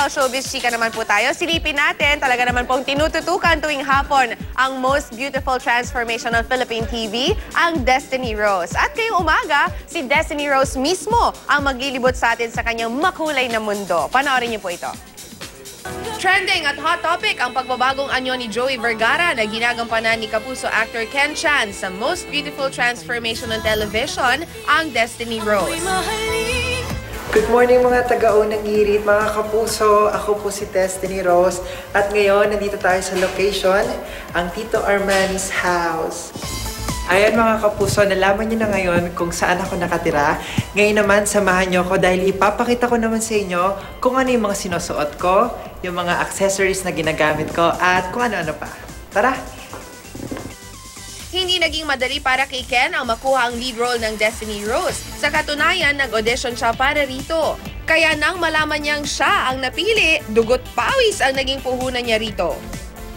showbiz chika naman po tayo. Silipin natin, talaga naman pong tinututukan tuwing hapon ang most beautiful transformation ng Philippine TV, ang Destiny Rose. At ngayong umaga, si Destiny Rose mismo ang maglilibot sa atin sa kanyang makulay na mundo. Panoorin niyo po ito. Trending at hot topic ang pagbabagong anyo ni Joey Vergara na ginagampanan ni Kapuso actor Ken Chan sa most beautiful transformation ng television, ang Destiny Rose. Good morning mga taga-unang hirit, mga kapuso. Ako po si Destiny Rose at ngayon nandito tayo sa location, ang Tito Arman's house. Ayan mga kapuso, nalaman niyo na ngayon kung saan ako nakatira. Ngayon naman, samahan niyo ako dahil ipapakita ko naman sa inyo kung ano yung mga sinusuot ko, yung mga accessories na ginagamit ko, at kung ano-ano pa. Tara! Hindi naging madali para kay Ken ang makuha ang lead role ng Destiny Rose. Sa katunayan, nag-audition siya para rito. Kaya nang malaman niyang siya ang napili, dugot pawis ang naging puhunan niya rito.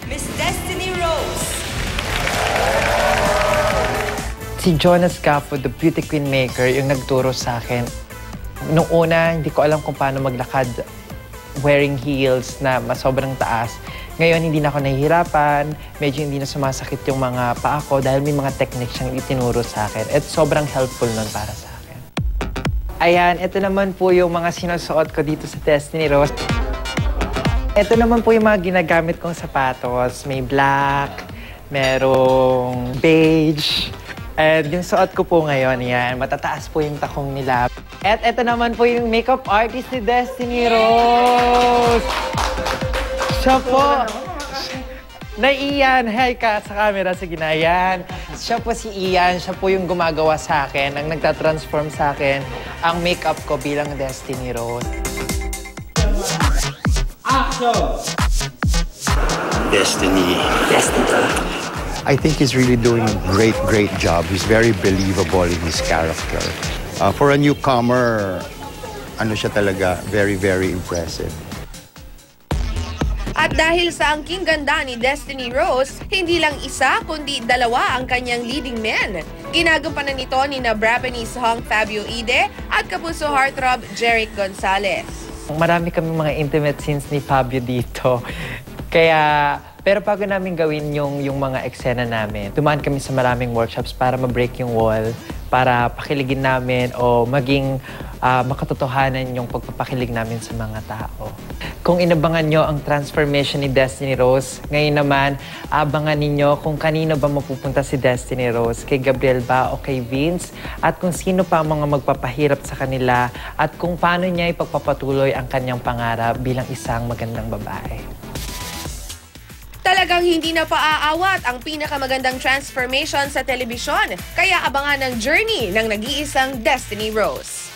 Miss Destiny Rose. Si Jonas Capo, the beauty queen maker, yung nagturo sa akin. Noong una, hindi ko alam kung paano maglakad wearing heels na sobrang taas. Ngayon, hindi na ako nahihirapan. Medyo hindi na sumasakit yung mga paa ko dahil may mga techniques siyang itinuro sa akin. At sobrang helpful nun para sa akin. Ayan, ito naman po yung mga sinusuot ko dito sa Destiny Rose. Ito naman po yung mga ginagamit kong sapatos. May black, merong beige. And yung suot ko po ngayon, yan, matataas po yung takong nila. At ito naman po yung makeup artist ni Destiny Rose. Siya po, na Ian, hi ka sa camera, sige na, yan. Siya po si Ian, siya po yung gumagawa sa akin, ang nagtatransform sa akin, ang makeup ko bilang Destiny Rose. Action! Destiny. I think he's really doing a great job. He's very believable in his character. For a newcomer, ano siya talaga, very impressive. At dahil sa angking ganda ni Destiny Rose, hindi lang isa kundi dalawa ang kanyang leading men. Ginagampanan nito ni na Brabanese Hong Fabio Ide at Kapuso heartthrob Jeric Gonzalez. Marami kami mga intimate scenes ni Fabio dito. Pero bago namin gawin yung mga eksena namin, dumaan kami sa maraming workshops para ma-break yung wall, para pakiligin namin o maging makatotohanan yung pagpapakilig namin sa mga tao. Kung inabangan nyo ang transformation ni Destiny Rose, ngayon naman, abangan ninyo kung kanino ba mapupunta si Destiny Rose, kay Gabriel ba o kay Vince, at kung sino pa ang mga magpapahirap sa kanila, at kung paano niya ipagpapatuloy ang kanyang pangarap bilang isang magandang babae. Talagang hindi na paaawat ang pinakamagandang transformation sa telebisyon, kaya abangan ang journey ng nag-iisang Destiny Rose.